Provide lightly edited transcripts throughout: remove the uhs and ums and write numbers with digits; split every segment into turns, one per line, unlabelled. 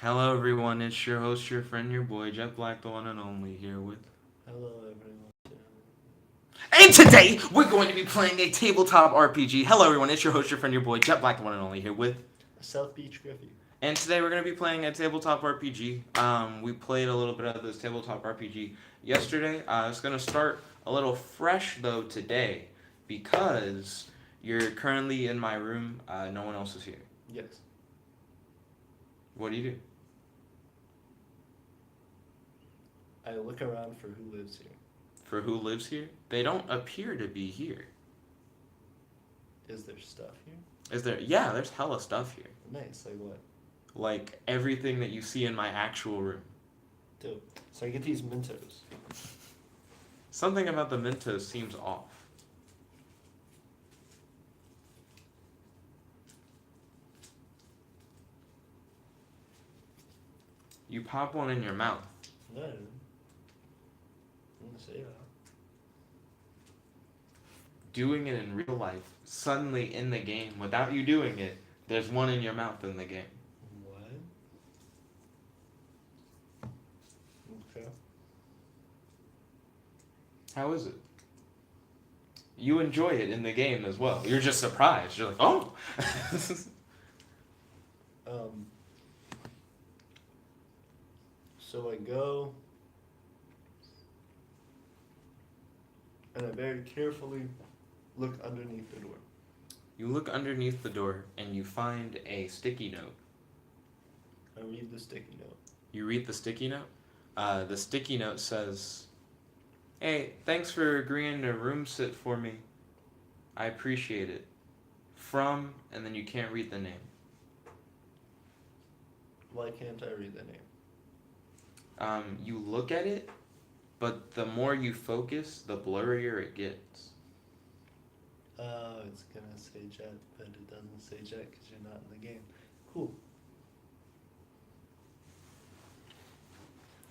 Hello everyone, it's your host, your friend, your boy, Jet Black, the one and only, here with...
Hello, everyone.
And today, we're going to be playing a tabletop RPG. Hello everyone, it's your host, your friend, your boy, Jet Black, the one and only, here with...
South Beach Griffey.
And today we're going to be playing a tabletop RPG. We played a little bit of this tabletop RPG yesterday. It's going to start a little fresh, though, today, because you're currently in my room. No one else is here.
Yes.
What do you do?
I look around for who lives here.
For who lives here? They don't appear to be here.
Is there stuff here?
Is there? Yeah, there's hella stuff here.
Nice. Like what?
Like everything that you see in my actual room.
Dope. So I get these Mentos.
Something about the Mentos seems off. You pop one in your mouth.
No, I didn't. I'm gonna say that.
Doing it in real life, suddenly in the game, without you doing it, there's one in your mouth in the game.
What? Okay.
How is it? You enjoy it in the game as well. You're just surprised. You're like, oh!
So I go and I very carefully look underneath the door.
You look underneath the door and you find a sticky note.
I read the sticky note.
You read the sticky note? The sticky note says, "Hey, thanks for agreeing to room sit for me. I appreciate it. From," and then you can't read the name.
Why can't I read the name?
You look at it, but the more you focus, the blurrier it gets.
Oh, it's gonna say Jet, but it doesn't say Jet because you're not in the game. Cool.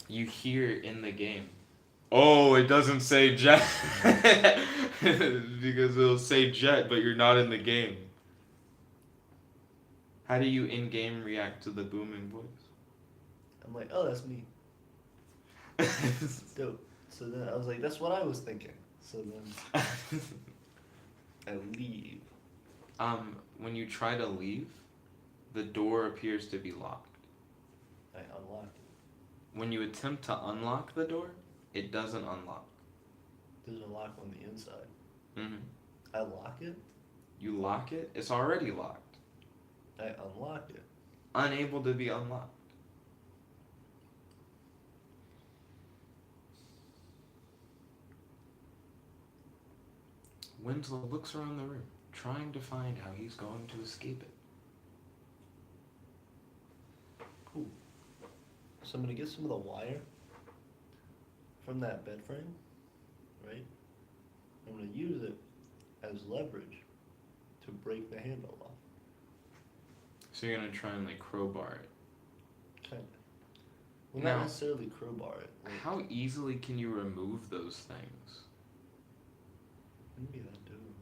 You hear in the game, "Oh, it doesn't say Jet." Because it'll say Jet, but you're not in the game. How do you in-game react to the booming voice?
I'm like, oh, that's me. Dope. So then I was like, that's what I was thinking. So then I leave.
When you try to leave, the door appears to be locked.
I unlock it.
When you attempt to unlock the door, it doesn't unlock.
There's a lock on the inside.
Mm-hmm.
I lock it.
You lock it, it's already locked.
I unlock it.
Unable to be unlocked. Winzlow looks around the room, trying to find how he's going to escape it.
Cool. So I'm gonna get some of the wire from that bed frame, right? I'm gonna use it as leverage to break the handle off.
So you're gonna try and like crowbar it.
Kind of. Well,
Now,
not necessarily crowbar it. Like,
how easily can you remove those things?
wouldn't be that difficult.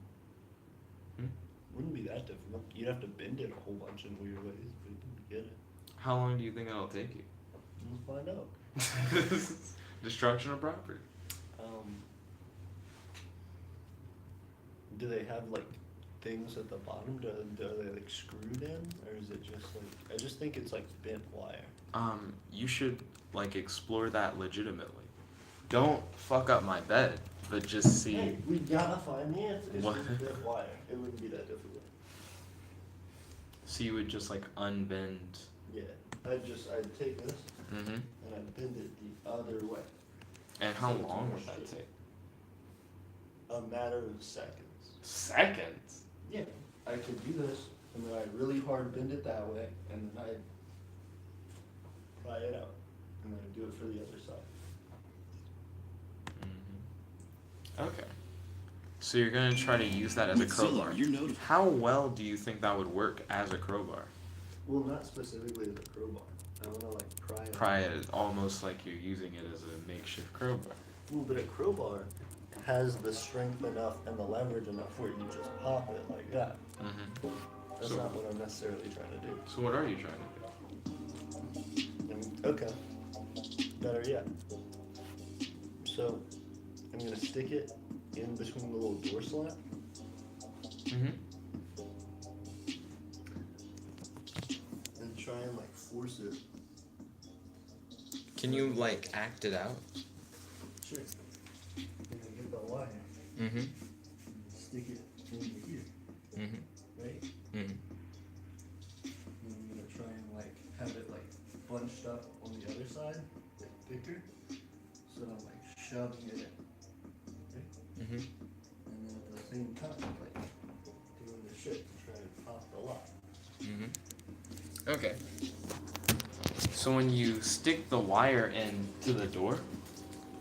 Hmm?
Wouldn't be that difficult. You'd have to bend it a whole bunch in weird ways, but you'd get it.
How long do you think it'll take you?
We'll find out.
Destruction of property.
Do they have like things at the bottom? Do they like screwed in, or is it just like? I just think it's like bent wire.
You should like explore that legitimately. Don't fuck up my bed, but just see.
Hey, we gotta find the answer. It's
What?
just bent wire. It wouldn't be that difficult.
So you would just like unbend.
Yeah, I'd take this
Mm-hmm.
and I'd bend it the other way.
And how
So it's
long
more
would that
straight.
take?
A matter of seconds.
Seconds?
Yeah, I could do this, and then I'd really hard bend it that way, and then I'd pry it out, and then I'd do it for the other side.
Mm-hmm. Okay. So you're gonna try to use that as a crowbar. How well do you think that would work as a crowbar?
Well, not specifically as a crowbar. I want to like pry it.
Pry it almost like you're using it as a makeshift crowbar.
Ooh, but a crowbar has the strength enough and the leverage enough where you just pop it like that.
Mm-hmm.
That's
So-
not what I'm necessarily trying to do.
So what are you trying to do?
Okay. Better yet. So, I'm gonna stick it in between the little door slat.
Mm-hmm.
And try and like force it.
Can you like act it out?
Sure. I'm gonna get the wire.
Mm-hmm.
And stick it into here.
Mm-hmm.
Right?
Mm-hmm.
And I'm gonna try and like have it like bunched up on the other side, like thicker. So I'm like shoving it in. Right?
Mm-hmm.
And then at the same time, like doing the shit to try and pop the lock.
Mm-hmm. Okay. So when you stick the wire into the door,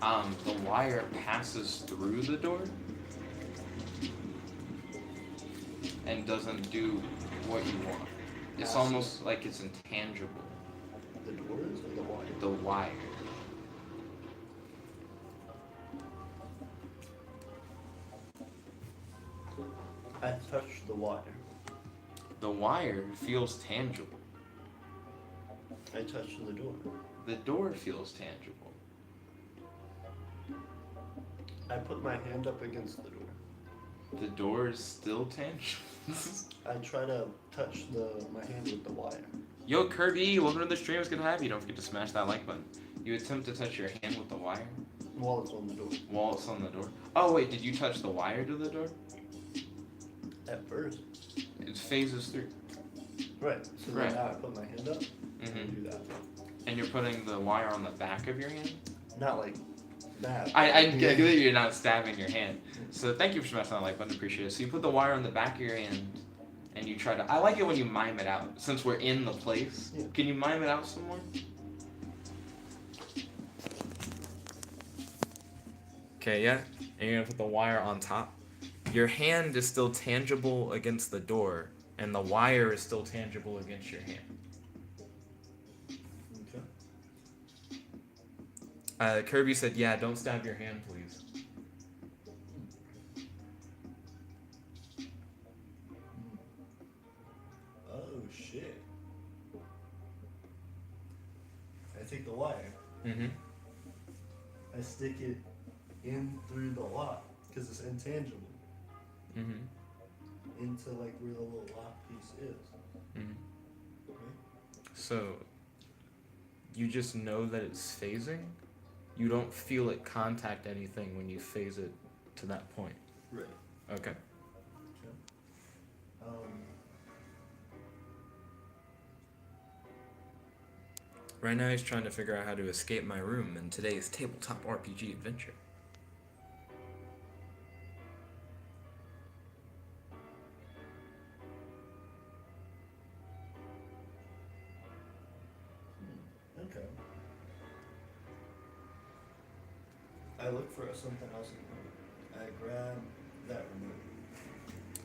the wire passes through the door and doesn't do what you want. It's almost like it's intangible.
The doors or the wire?
The wire.
I touched the wire.
The wire feels tangible.
I touched the door.
The door feels tangible.
I put my hand up against the door.
The door is still tangible.
I try to touch my hand with the wire.
Yo, Kirby, welcome to the stream. It's good to have you. Don't forget to smash that like button. You attempt to touch your hand with the wire
While it's on the door.
while it's on the door. Oh, wait, did you touch the wire to the door?
At first.
It phases through.
Right. So
Right.
then now I put my hand up
Mm-hmm.
and do that.
And you're putting the wire on the back of your hand?
Not like that.
I get that you're not stabbing your hand. So thank you for smashing that like button. Appreciate it. So you put the wire on the back of your hand and you try to... I like it when you mime it out. Since we're in the place.
Yeah.
Can you mime it out some more? Okay, yeah. And you're gonna put the wire on top. Your hand is still tangible against the door, and the wire is still tangible against your hand.
Okay.
Kirby said, yeah, don't stab your hand, please.
Oh shit. I take the wire.
Mm-hmm.
I stick it in through the lock because it's intangible.
Mm-hmm.
Into like where the little lock piece is.
Mm-hmm.
Right?
So, you just know that it's phasing? You don't feel it contact anything when you phase it to that point?
Right.
Okay.
Okay.
Right now he's trying to figure out how to escape my room in today's tabletop RPG adventure.
Okay. I look for something else in the room. I grab that remote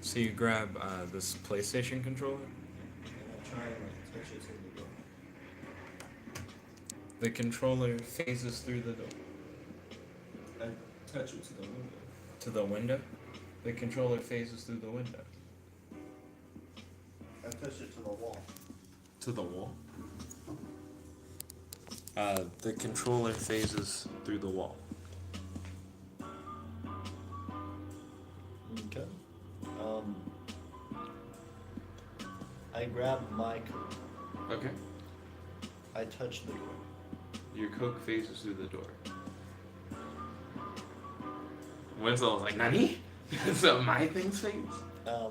So you grab this PlayStation controller?
and I try and like touch it to the door.
The controller phases through the door.
I touch it to the window.
To the window? The controller phases through the window.
I touch it to the wall.
To the wall? The controller phases through the wall.
Okay. I grab my coat.
Okay.
I touch the door.
Your Coke phases through the door. Winzlow was like, Nani? So my things phase?
I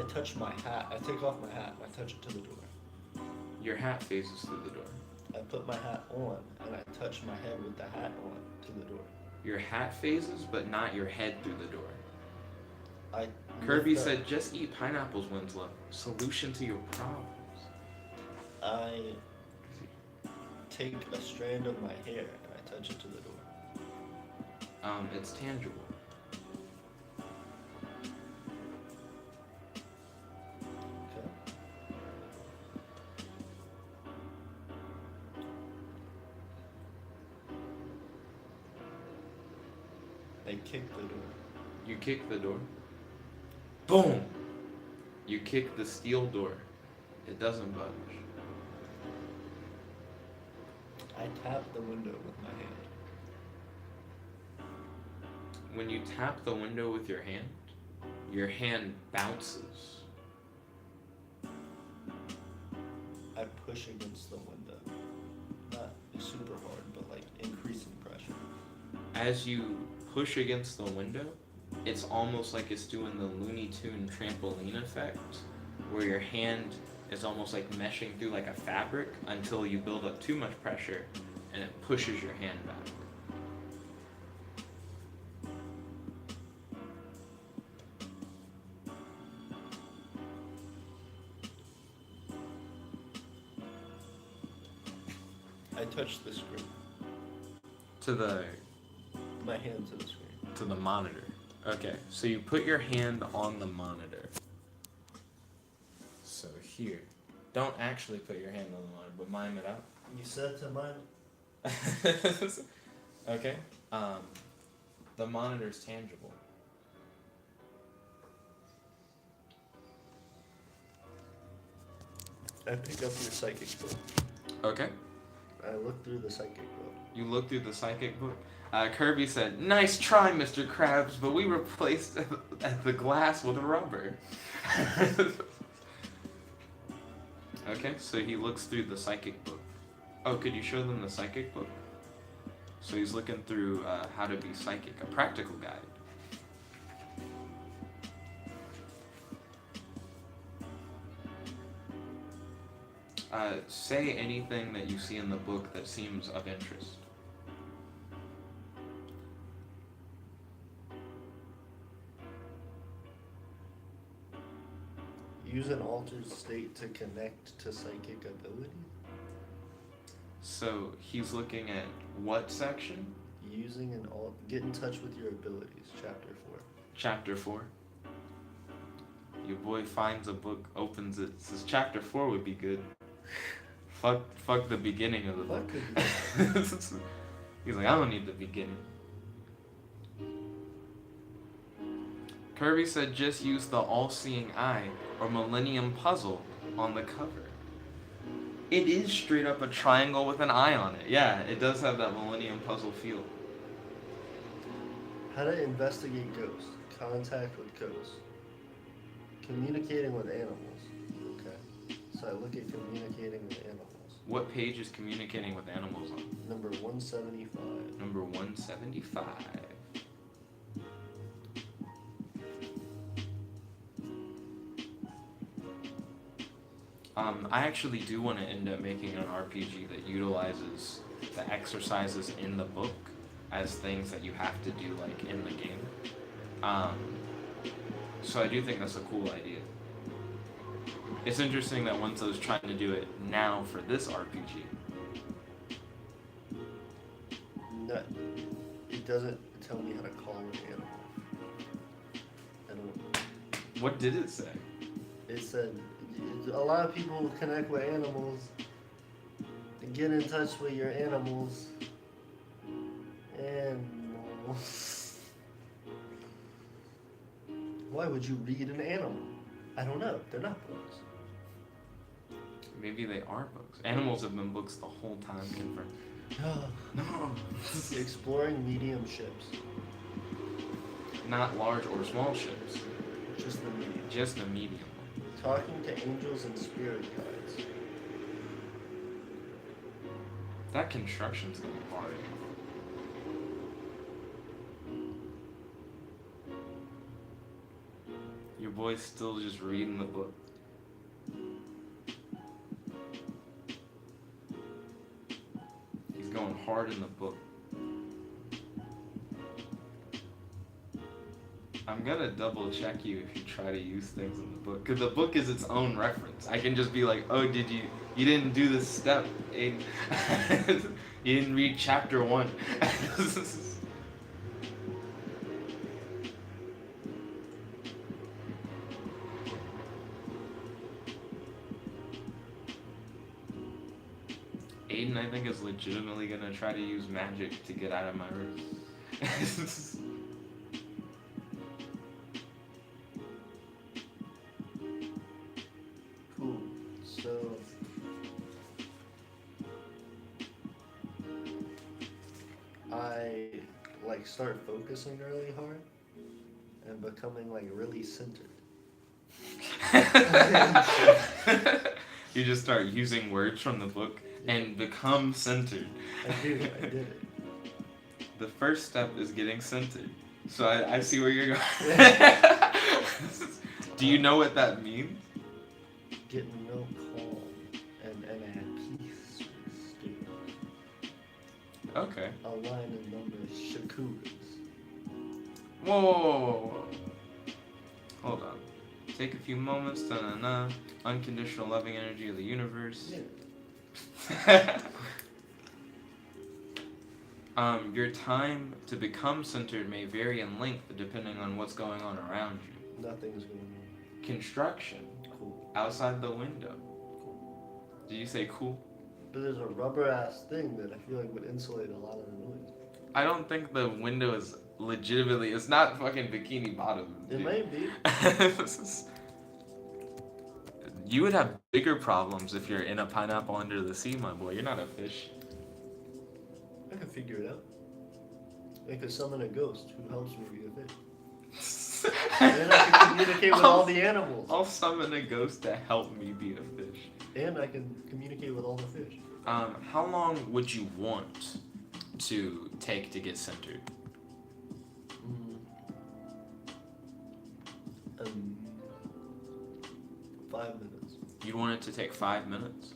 touch my hat. I take off my hat and I touch it to the door.
Your hat phases through the door.
I put my hat on and I touch my head with the hat on to the door.
Your hat phases, but not your head through the door.
I
Kirby
lift up-
said, just eat pineapples, Winslow. Solution to your problems.
I take a strand of my hair and I touch it to the door.
It's tangible.
Okay. I kick the door.
You kick the door. Boom! You kick the steel door. It doesn't budge.
I tap the window with my hand.
When you tap the window with your hand bounces.
I push against the window. Not super hard, but like increasing pressure.
As you push against the window, it's almost like it's doing the Looney Tune trampoline effect, where your hand is almost like meshing through like a fabric until you build up too much pressure and it pushes your hand back.
I touch the screen. My hand to the screen.
To the monitor. Okay, so you put your hand on the monitor. So here. Don't actually put your hand on the monitor, but mime it out.
You said to mine?
Okay. The monitor's tangible.
I pick up your psychic book.
Okay.
I look through the psychic book.
You look through the psychic book. Kirby said, "Nice try, Mr. Krabs, but we replaced the glass with rubber." Okay, so he looks through the psychic book. Oh, could you show them the psychic book? So he's looking through How to Be Psychic, a practical guide. Say anything that you see in the book that seems of interest.
Use an altered state to connect to psychic ability.
So he's looking at what section?
Using an get in touch with your abilities, chapter 4.
Chapter 4. Your boy finds a book, opens it, says chapter 4 would be good. Fuck the beginning of the book. He's like, I don't need the beginning. Kirby said just use the all-seeing eye or Millennium Puzzle on the cover. It is straight up a triangle with an eye on it. Yeah, it does have that Millennium Puzzle feel.
How to investigate ghosts. Contact with ghosts. Communicating with animals. Okay. So I look at communicating with animals.
What page is communicating with animals on?
Number 175.
Number 175. I actually do want to end up making an RPG that utilizes the exercises in the book as things that you have to do like in the game. So I do think that's a cool idea. It's interesting that Winzlow's trying to do it now for this RPG.
No, it doesn't tell me how to call an animal. I don't.
What did it say?
It said a lot of people connect with animals and get in touch with your animals. Animals. Why would you read an animal? I don't know. They're not books.
Maybe they are books. Animals have been books the whole time, confirmed. No.
Exploring medium ships.
Not large or small ships.
Just the medium.
Just the medium.
Talking to angels and spirit guides.
That construction's gonna be hard. Your boy's still just reading the book. He's going hard in the book. I'm gonna double check you if you try to use things in the book, because the book is its own reference. I can just be like, oh, you didn't do this step, Aiden. You didn't read chapter 1. Aiden, I think, is legitimately gonna try to use magic to get out of my room.
Cool. So like start focusing really hard and becoming like really centered.
You just start using words from the book and become centered.
I did it.
The first step is getting centered. So I see where you're going. Do you know what that means?
Getting real calm and at peace with spirit.
Okay.
A line of numbers, shakuras.
Whoa. Hold on. Take a few moments. Da-na-na. Unconditional loving energy of the universe.
Yeah.
Your time to become centered may vary in length depending on what's going on around you.
Nothing's going on.
Construction.
Cool.
Outside the window.
Cool.
Did you say cool?
But there's a rubber ass thing that I feel like would insulate a lot of the noise.
I don't think the window is legitimately. It's not fucking Bikini Bottom.
It might be.
You would have bigger problems if you're in a pineapple under the sea, my boy. You're not a fish.
I can figure it out. I could summon a ghost who helps me be a fish. And I can communicate with all the animals.
I'll summon a ghost to help me be a fish.
And I can communicate with all the fish.
How long would you want to take to get centered?
5 minutes.
You'd want it to take 5 minutes?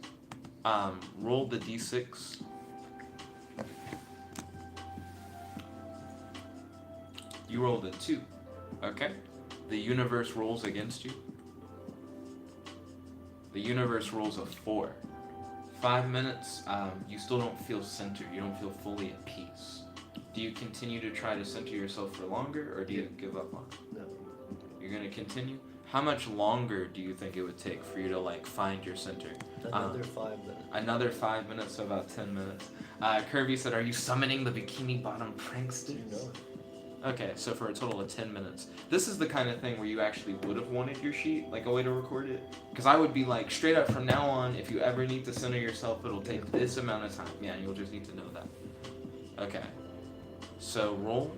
Roll the d6. You rolled a 2. Okay. The universe rolls against you. The universe rolls a 4. 5 minutes, you still don't feel centered. You don't feel fully at peace. Do you continue to try to center yourself for longer, or do you give up on it?
No.
You're going to continue? How much longer do you think it would take for you to, like, find your center?
Another 5 minutes.
Another 5 minutes, so about 10 minutes. Kirby said, are you summoning the Bikini Bottom pranksters?
You know it.
Okay, so for a total of 10 minutes. This is the kind of thing where you actually would have wanted your sheet, like a way to record it. Because I would be like, straight up from now on, if you ever need to center yourself, it'll take this amount of time. Yeah, you'll just need to know that. Okay. So roll,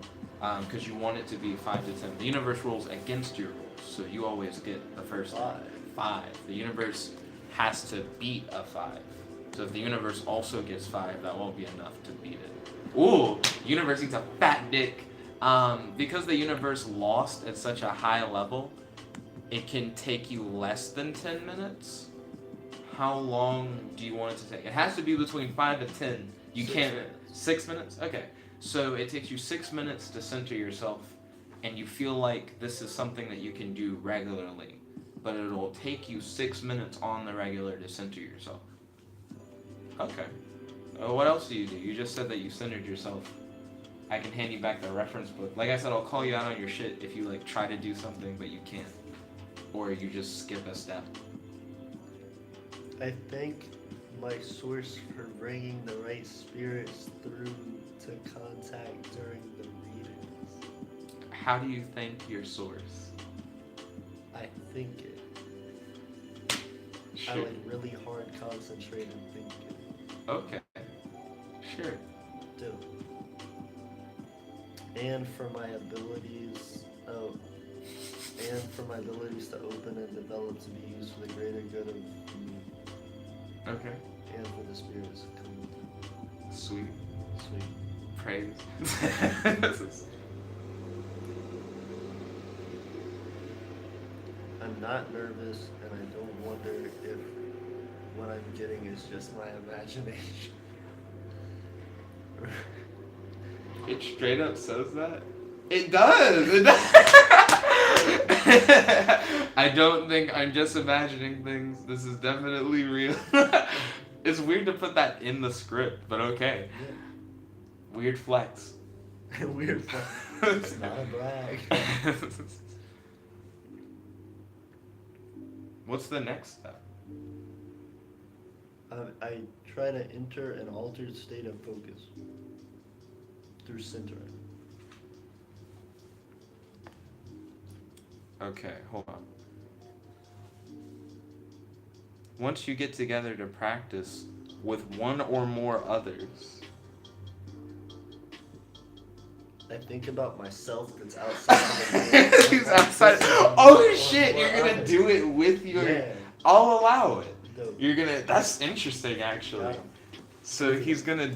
because you want it to be 5 to 10. The universe rolls against your rolls, so you always get the first 5. The universe has to beat a 5. So if the universe also gets 5, that won't be enough to beat it. Ooh, universe eats a fat dick. Because the universe lost at such a high level, it can take you less than 10 minutes. How long do you want it to take? It has to be between 5 to 10. You can't. 6 minutes? Okay. So it takes you 6 minutes to center yourself, and you feel like this is something that you can do regularly, but it'll take you 6 minutes on the regular to center yourself. Okay. What else do? You just said that you centered yourself. I can hand you back the reference book. Like I said, I'll call you out on your shit if you like try to do something but you can't, or you just skip a step.
I think my source for bringing the right spirits through to contact during the readings.
How do you think your source?
I think it.
Sure.
I like really hard concentrate and think it.
Okay. Sure.
Do. And for my abilities, to open and develop to be used for the greater good of me.
Okay.
And for the spirits to come with it.
Sweet.
Sweet.
Praise.
I'm not nervous, and I don't wonder if what I'm getting is just my imagination.
It straight up says that? It does! I don't think I'm just imagining things. This is definitely real. It's weird to put that in the script, but okay.
Yeah.
Weird flex.
Weird flex. It's not a brag.
What's the next step?
I try to enter an altered state of focus through centering.
Okay, hold on. Once you get together to practice with one or more others,
I think about myself that's outside of the game.
He's outside. Oh shit! You're gonna do it with your.
Yeah.
I'll allow it.
No.
You're gonna. That's interesting, actually.
Yeah.
So he's gonna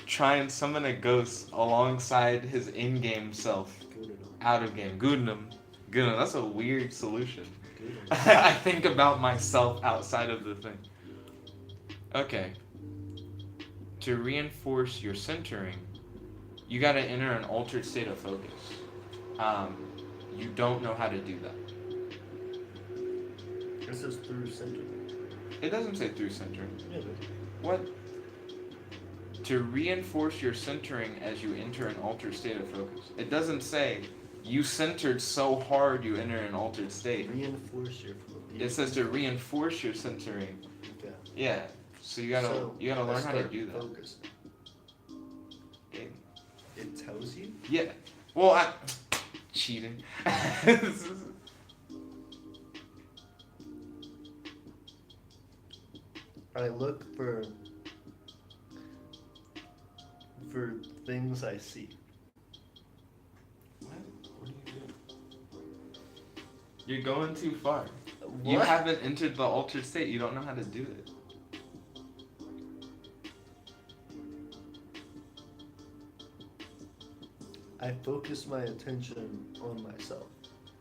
try and summon a ghost alongside his in-game self.
Good enough.
Out of game. Gundam. Gundam. That's a weird solution.
Good enough.
I think about myself outside of the thing. Okay. To reinforce your centering, you gotta enter an altered state of focus. You don't know how to do that.
This is through center.
It doesn't say through centering.
Yeah, but
What? To reinforce your centering as you enter an altered state of focus. It doesn't say you centered so hard you enter an altered state.
reinforce your focus.
It says to reinforce your centering.
Okay.
Yeah. So you gotta learn how to do that.
Focus. It tells you?
Yeah. Well, cheating.
I look for things I see.
What are you doing? You're going too far.
What?
You haven't entered the altered state. You don't know how to do it.
I focus my attention on myself.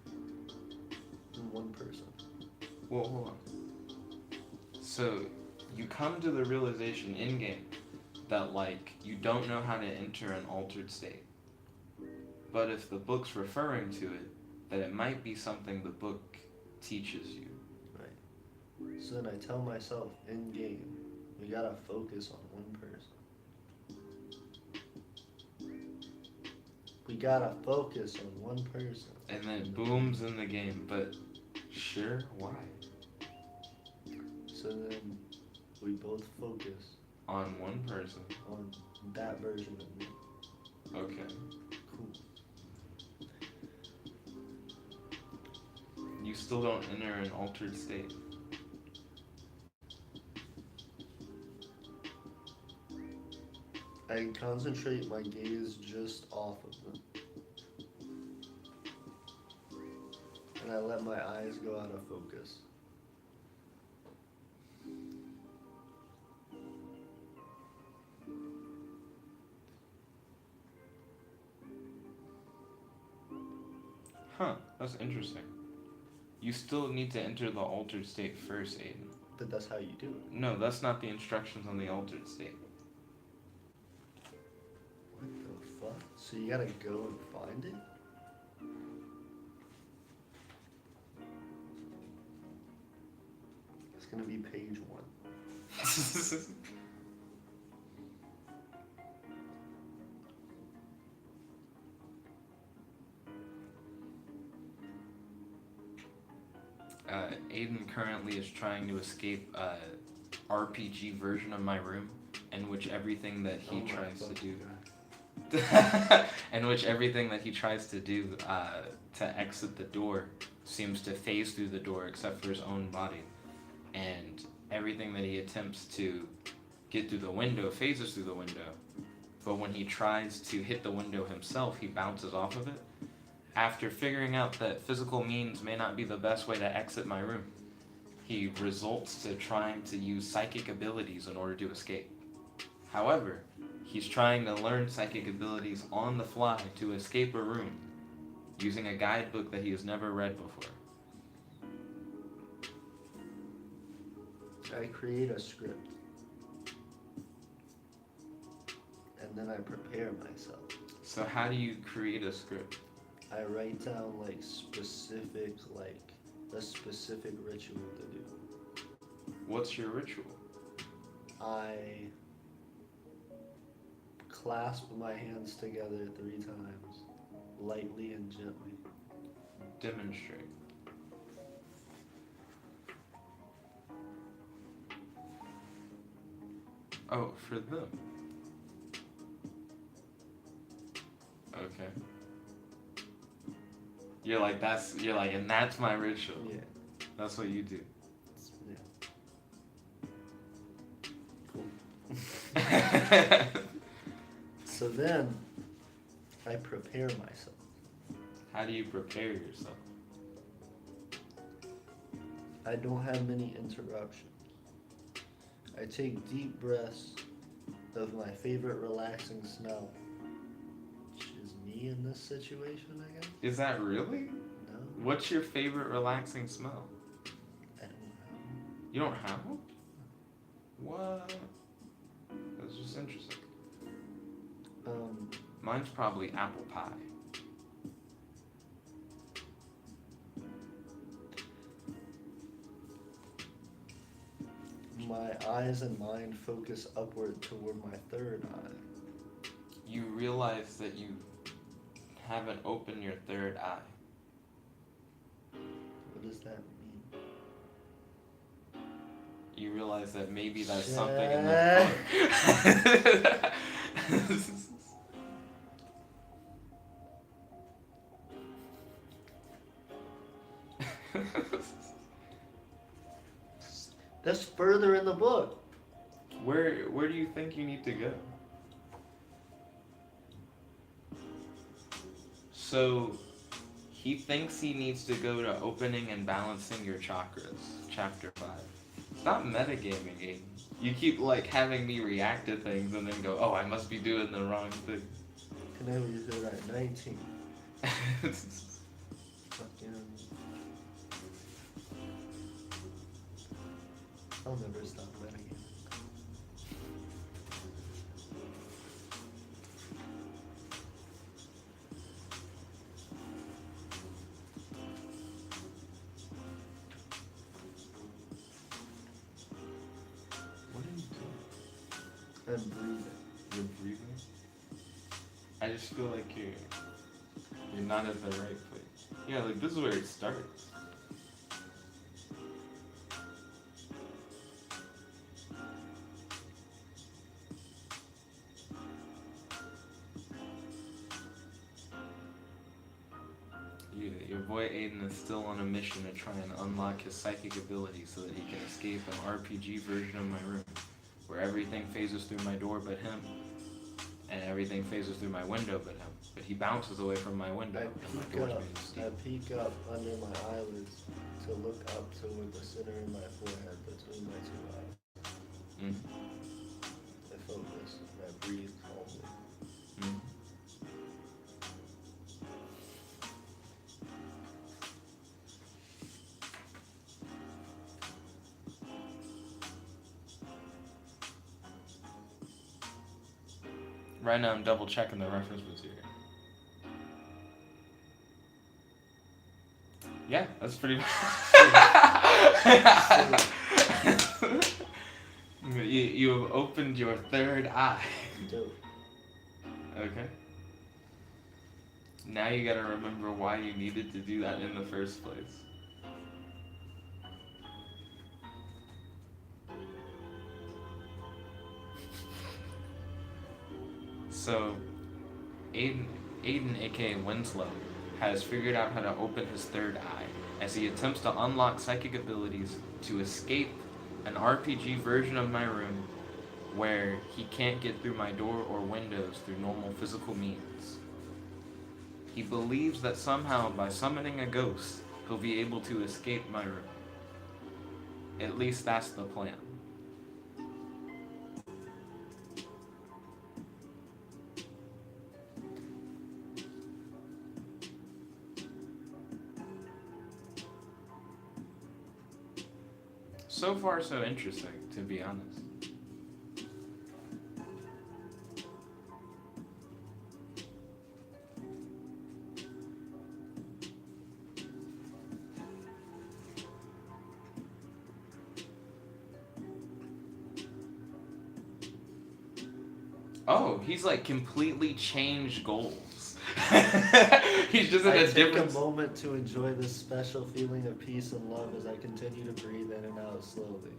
In one person.
Well, hold on. So, you come to the realization in-game that, like, you don't know how to enter an altered state. But if the book's referring to it, that it might be something the book teaches you.
Right. So then I tell myself in game, we gotta focus on one person. We gotta focus on one person.
And then it booms in the game, but sure, why?
So then we both focus
On one person.
on that version of me.
Okay.
Cool.
You still don't enter an altered state.
I concentrate my gaze just off of them. And I let my eyes go out of focus.
Huh, that's interesting. You still need to enter the altered state first, Aiden.
But that's how you do it.
No, that's not the instructions on the altered state.
What the fuck? So you gotta go and find it? It's gonna be page 1.
Aiden currently is trying to escape RPG version of my room, in which everything that he tries to do, in which everything that he tries to do to exit the door seems to phase through the door except for his own body, and everything that he attempts to get through the window phases through the window, but when he tries to hit the window himself, he bounces off of it. After figuring out that physical means may not be the best way to exit my room, he resorts to trying to use psychic abilities in order to escape. However, he's trying to learn psychic abilities on the fly to escape a room, using a guidebook that he has never read before.
I create a script. And then I prepare myself.
So how do you create a script?
I write down a specific ritual to do.
What's your ritual?
I clasp my hands together 3 times, lightly and gently.
Demonstrate. Oh, for them. Okay. And that's my ritual.
Yeah.
That's what you do.
Yeah. Cool. So then, I prepare myself.
How do you prepare yourself?
I don't have many interruptions. I take deep breaths of my favorite relaxing smell, which is me in this situation, I guess.
Is that really?
No,
What's your favorite relaxing smell?
I don't know.
You don't have one? What? That's just interesting. Mine's probably apple pie.
My eyes and mind focus upward toward my third eye.
You realize that you haven't opened your third eye.
What does that mean?
You realize that maybe there's something in the book.
That's further in the book.
Where do you think you need to go? So, he thinks he needs to go to opening and balancing your chakras, chapter 5. Stop metagaming, Aiden. You keep like having me react to things and then go, oh, I must be doing the wrong thing.
Can I use it at 19? Fucking... I'll never stop metagaming.
What are you doing?
I'm breathing.
You're breathing? I just feel like you're not at the right place. Yeah, like this is where it starts. Your boy Aiden is still on a mission to try and unlock his psychic ability so that he can escape an RPG version of my room, where everything phases through my door but him, and everything phases through my window but him. But he bounces away from my window, and my door's made of steel.
I peek up under my eyelids to look up toward the center of my forehead between my two eyes.
Mm-hmm.
I focus and I breathe calmly.
Mm-hmm. Right now I'm double checking the reference material. Yeah, that's pretty you have opened your third eye.
Dope.
Okay. Now you gotta remember why you needed to do that in the first place. So, Aiden aka Winzlow, has figured out how to open his third eye as he attempts to unlock psychic abilities to escape an RPG version of my room where he can't get through my door or windows through normal physical means. He believes that somehow by summoning a ghost, he'll be able to escape my room. At least that's the plan. So far, so interesting, to be honest. Oh, he's like completely changed goals. He's just in a different.
I take a moment to enjoy this special feeling of peace and love as I continue to breathe in and out slowly.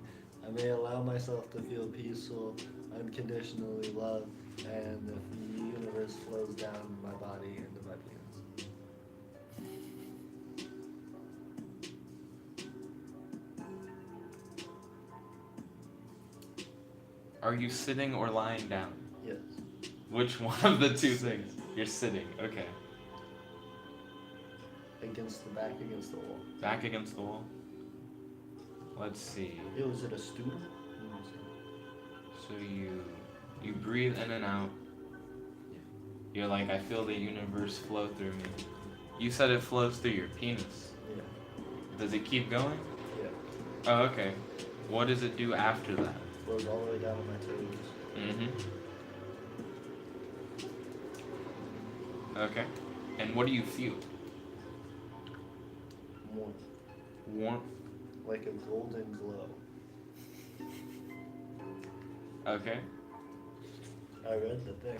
I may allow myself to feel peaceful, unconditionally loved, and the universe flows down my body into my penis.
Are you sitting or lying down?
Yes.
Which one of the two things? You're sitting. Okay.
Against the back against the wall.
Back against the wall. Let's see.
Yo, is it a student?
So you breathe in and out. You're like, I feel the universe flow through me. You said it flows through your penis.
Yeah.
Does it keep going?
Yeah.
Oh, okay. What does it do after that?
Flows all the way down to my toes.
Okay. And what do you feel?
Warmth.
Warmth?
Like a golden glow.
Okay.
I read the thing.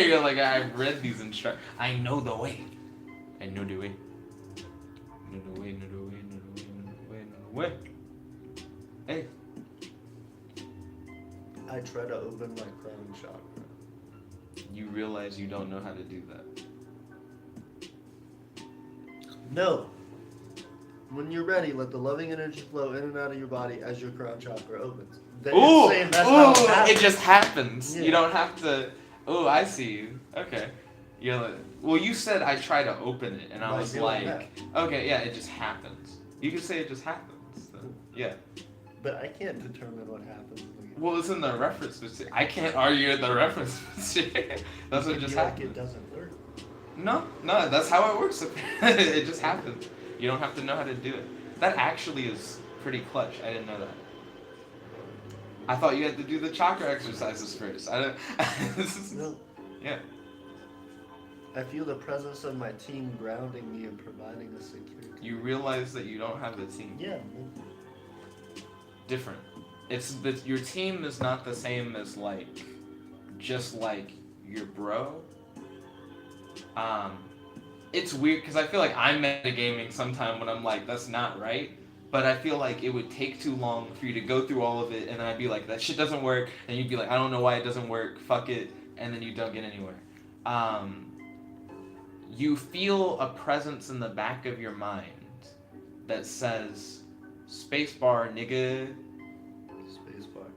You're like, I've read these instructions. I know the way. I know the way. Know the way, know the way, know the way, know the way, know the way. Hey.
I try to open my crown chakra.
You realize you don't know how to do that.
No. When you're ready, let the loving energy flow in and out of your body as your crown chakra opens.
Ooh,
That's how it happens.
it just happens.
Yeah.
You don't have to. Oh, I see you. Okay. You're like, well, you said I try to open it, and I was like, okay, yeah, it just happens. You can say it just happens. Then. Yeah.
But I can't determine what happens.
Well, it's in the reference material. I can't argue with the reference material. That's what just happens.
Like it doesn't work.
No, that's how it works. It just happens. You don't have to know how to do it. That actually is pretty clutch. I didn't know that. I thought you had to do the chakra exercises first. I don't.
No.
Yeah.
I feel the presence of my team grounding me and providing a security.
You realize that you don't have a team.
Yeah.
Different. It's that your team is not the same as like, just like your bro. It's weird because I feel like I'm metagaming sometime when I'm like, that's not right. But I feel like it would take too long for you to go through all of it, and then I'd be like, that shit doesn't work, and you'd be like, I don't know why it doesn't work, fuck it, and then you don't get anywhere. You feel a presence in the back of your mind that says, spacebar, nigga.
Spacebar.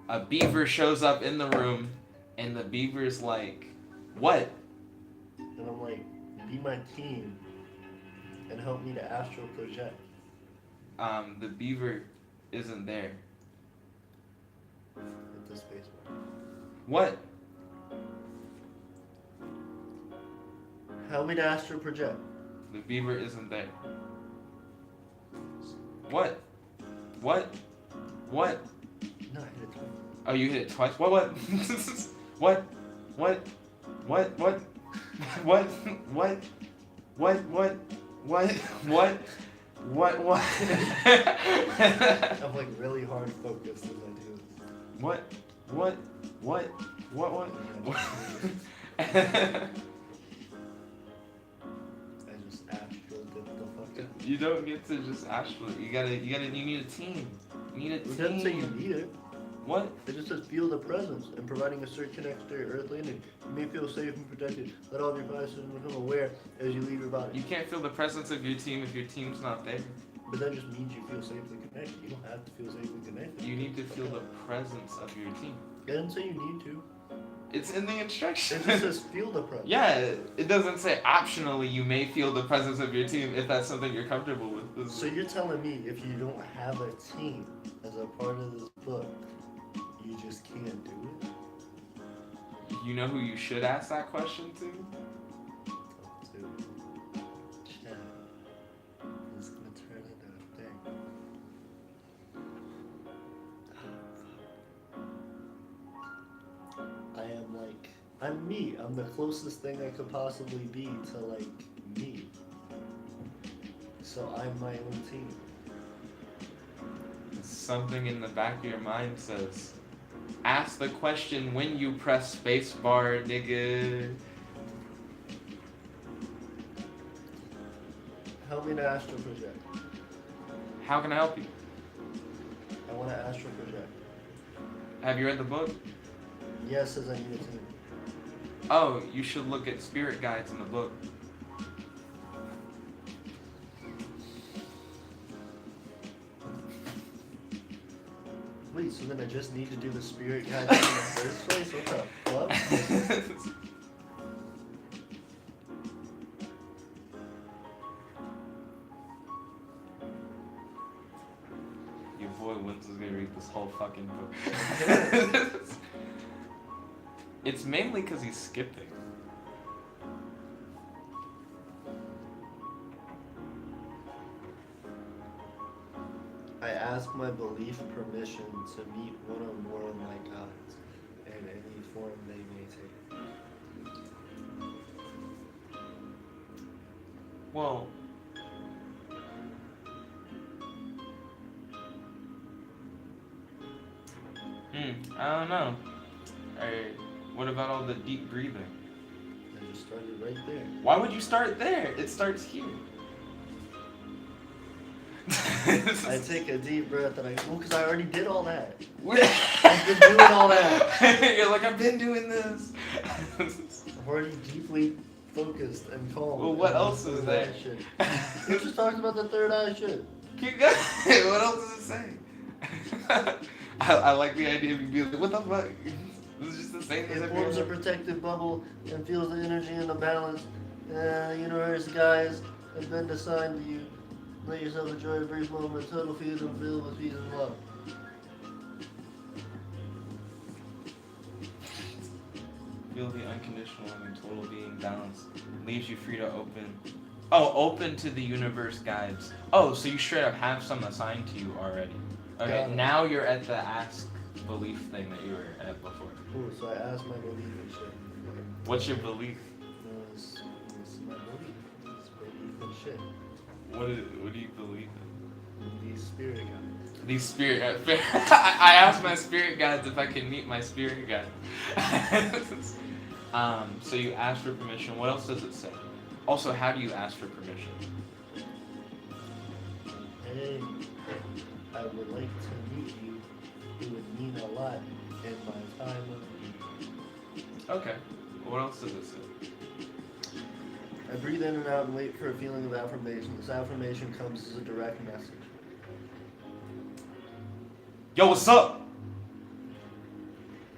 A beaver shows up in the room, and the beaver's like, what?
And I'm like, be my team and help me to astral project.
The beaver isn't there.
Hit the spacebar.
What?
Help me to astral project.
The beaver isn't there. What? What? What?
No, I hit it twice.
Oh, you hit it twice? What? What? What? What? What? What? What? What? What? What? What? What? What?
I'm like really hard focused as I do.
What? What? What? What? What?
I just astral dip the fuck out.
You don't get to just astral. You need a team. You need a team.
It doesn't say you need it.
What?
It just says feel the presence and providing a certain connection to your earthly energy. You may feel safe and protected. Let all of your bodies become aware as you leave your body.
You can't feel the presence of your team if your team's not there.
But that just means you feel safely connected. You don't have to feel safely connected.
You need to feel the presence of your team.
It doesn't say you need to.
It's in the instructions.
It just says feel the presence.
Yeah, it doesn't say optionally you may feel the presence of your team if that's something you're comfortable with.
So you're telling me if you don't have a team as a part of this book, you just can't do it?
You know who you should ask that question to?
Dude. Chad. It's gonna turn into a thing. I'm me. I'm the closest thing I could possibly be to, like, me. So I'm my own team.
Something in the back of your mind says, ask the question when you press spacebar, nigga.
Help me to astral project.
How can I help you?
I want to astral project.
Have you read the book?
Yes, as I need a team.
Oh, you should look at spirit guides in the book.
Wait, so then I just need to do the spirit guide in the first place? What the fuck?
to read this whole fucking book. It's mainly because he's skipping.
I ask my belief permission to meet one or more of my gods in any form they may take.
Well, I don't know. What about all the deep breathing?
I just started right there.
Why would you start there? It starts here.
I take a deep breath and because I already did all that.
I've
I've been doing all that.
You're like, I've been doing this.
I've already deeply focused and calm.
Well, what else is there?
You just talked about the third eye shit.
Keep going. What else does it say? I like the idea of you being like, what the fuck? This is just the same as
It forms a protective bubble and feels the energy and the balance. The universe, guys, have been assigned to you. Let yourself enjoy a brief moment, total freedom filled with peace and love.
Feel the unconditional and total being balance. Leaves you free to open. Oh, open to the universe guides. Oh, so you straight up have some assigned to you already. Okay, now you're at the ask belief thing that you were at before.
Cool, so I asked my belief and shit.
What's your belief?
No, it's my belief. It's belief and shit.
What do you believe in?
These spirit guides.
These spirit I asked my spirit guides if I can meet my spirit guide. So you ask for permission. What else does it say? Also, how do you ask for permission?
Hey, I would like to meet you. It would mean a lot in my time of need.
Okay. What else does it say?
I breathe in and out and wait for a feeling of affirmation. This affirmation comes as a direct message.
Yo, what's up?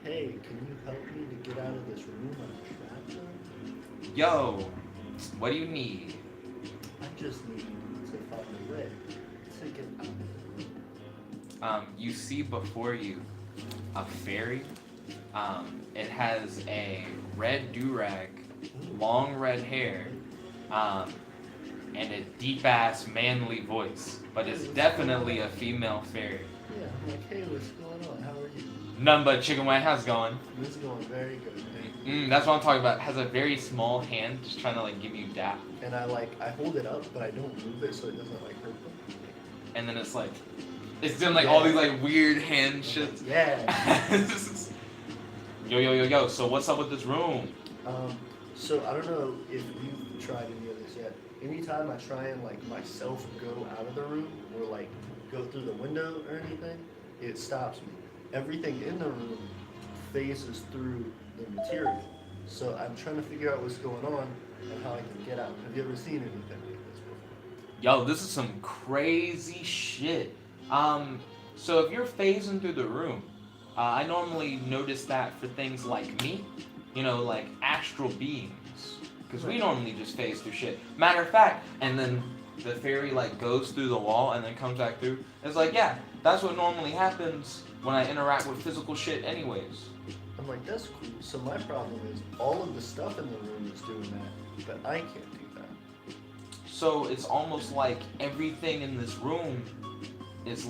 Hey, can you help me to get out of this room I'm trapped in?
Yo, what do you need?
I just need to find a way to get out of the room.
You see before you a fairy. It has a red do-rag, long red hair, and a deep-ass manly voice. But it's definitely a female fairy.
Yeah, I'm like, hey, what's going on? How are you?
None but chicken wing. How's it going?
This is going very good, man.
That's what I'm talking about. Has a very small hand, just trying to give you dap.
And I hold it up, but I don't move it so it doesn't hurt them.
And then it's it's doing all these weird hand shit.
Yeah.
Yo. So what's up with this room?
So I don't know if you've tried any of this yet. Anytime I try and myself go out of the room or go through the window or anything, it stops me. Everything in the room phases through the material. So I'm trying to figure out what's going on and how I can get out. Have you ever seen anything like this before?
Yo, this is some crazy shit. So if you're phasing through the room, I normally notice that for things like me, like astral beings. Because we normally just phase through shit. Matter of fact, and then the fairy goes through the wall and then comes back through. It's yeah, that's what normally happens when I interact with physical shit anyways.
I'm like, that's cool. So my problem is all of the stuff in the room is doing that, but I can't do that.
So it's almost like everything in this room is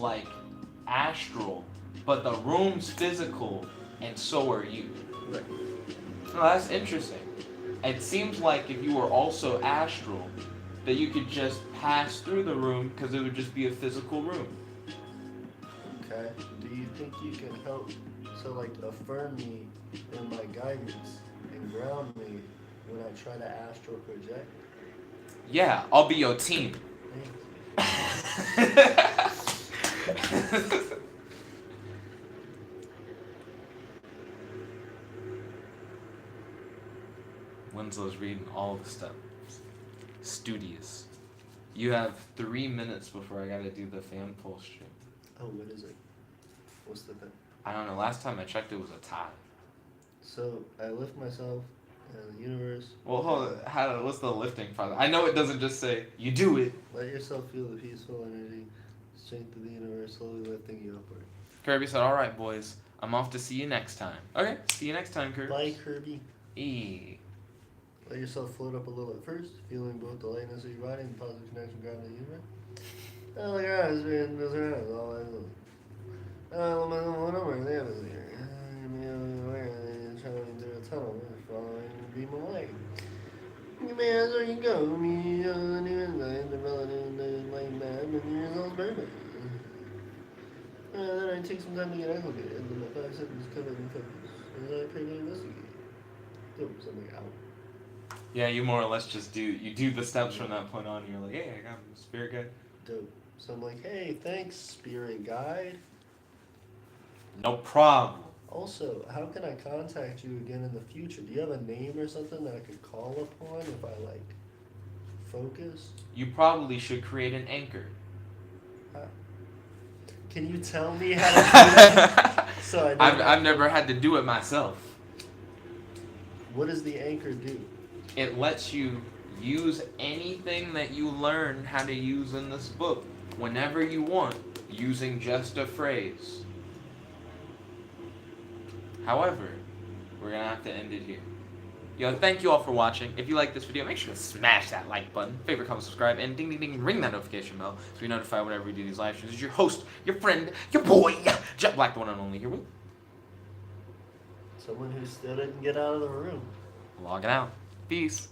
astral, but the room's physical and so are you.
Right.
Oh, that's interesting. It seems like if you were also astral, that you could just pass through the room because it would just be a physical room.
Okay. Do you think you can help to affirm me in my guidance and ground me when I try to astral project?
Yeah, I'll be your team. Winslow's reading all the stuff. Studious. You have 3 minutes before I gotta do the fan poll stream.
Oh, what is it? What's the thing?
I don't know. Last time I checked, it was a tie.
So I lift myself in the universe.
Well, hold on. What's the lifting part? I know it doesn't just say you do it.
Let yourself feel the peaceful energy, strength of the universe slowly lifting you upward.
Kirby said, "All right, boys, I'm off to see you next time." Okay, see you next time, Kirby.
Bye, Kirby.
Let yourself float up a little at first, feeling both the lightness of your body and the positive connection with gravity you have. Oh my God, it's been this around all I know. What over there is here? Traveling through a tunnel, following a beam of light. You may as well you go. Me, the new insight, developing the light map, and the results perfect. Then I take some time to get acclimated, and then my 5 seconds covered in focus. As I prepare to investigate. Something out.
Yeah, you more or less just do the steps from that point on. And you're like, "Hey, I got a spirit guide."
Dope. So I'm like, hey, thanks, spirit guide.
No problem.
Also, how can I contact you again in the future? Do you have a name or something that I could call upon if I like focus?
You probably should create an anchor.
Can you tell me how to do that? So
I've never had to do it myself.
What does the anchor do?
It lets you use anything that you learn how to use in this book whenever you want, using just a phrase. However, we're going to have to end it here. Yo, thank you all for watching. If you like this video, make sure to smash that like button, favorite, comment, subscribe, and ding, ding, ding, ring that notification bell so you're notified whenever we do these live streams. This is your host, your friend, your boy, Jet Black, the one and only, here with
Someone who still didn't get out of the room.
logging out. Peace.